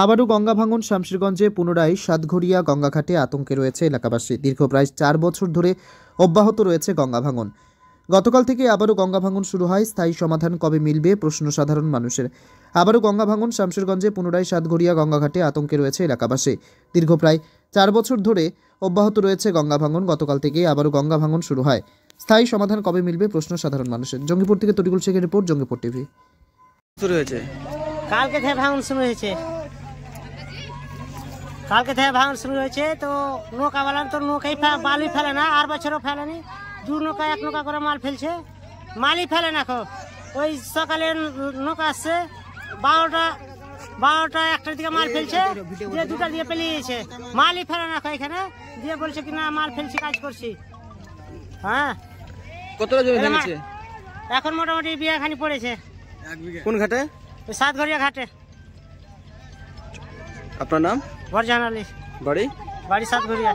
আবারও গঙ্গা ভাঙন শামশেরগঞ্জে পুনরায় সাতঘরিয়া গঙ্গাঘাটে আতঙ্কে রয়েছে এলাকাবাসী। দীর্ঘ প্রায় 4 বছর ধরে অব্যাহত রয়েছে গঙ্গা ভাঙন। গতকাল থেকে আবারও গঙ্গা ভাঙন শুরু হয়। স্থায়ী সমাধান কবে মিলবে প্রশ্ন সাধারণ মানুষের। আবারও গঙ্গা ভাঙন শামশেরগঞ্জে পুনরায় সাতঘরিয়া গঙ্গাঘাটে আতঙ্কে রয়েছে এলাকাবাসী। দীর্ঘ প্রায় 4 বছর ধরে অব্যাহত রয়েছে গঙ্গা ভাঙন। গতকাল থেকে আবারও গঙ্গা ভাঙন শুরু হয়। স্থায়ী সমাধান কবে মিলবে প্রশ্ন সাধারণ মানুষের। জঙ্গিপুর থেকে তরিকুল শেখের রিপোর্ট, জঙ্গিপুর টিভি। শুরু হয়েছে কালকে থেকে ভাঙন শুরু হয়েছে। শুরু হয়েছে তো নৌকাওয়ালা তো নৌকাই বালি ফেলে না, আর বছরও ফেলেনি। 2 নৌকা 1 নৌকা করে মাল ফেলছে, মালই ফেলে না। ওই সকালে নৌকা আসছে 12টা 1টার দিকে মাল ফেলছে, দিয়ে 2টা দিয়ে পেলিয়েছে। মালই ফেলে না এখানে, দিয়ে বলছে কি না মাল ফেলছি, কাজ করছি। হ্যাঁ, কতটা জমি ভেঙেছে? এখন মোটামুটি বিয়াখানি পড়েছে। কোন ঘাটে? সাতঘরিয়া ঘাটে। আপনার নাম? বরজান আলী। বাড়ি? বাড়ি সাতঘরিয়া।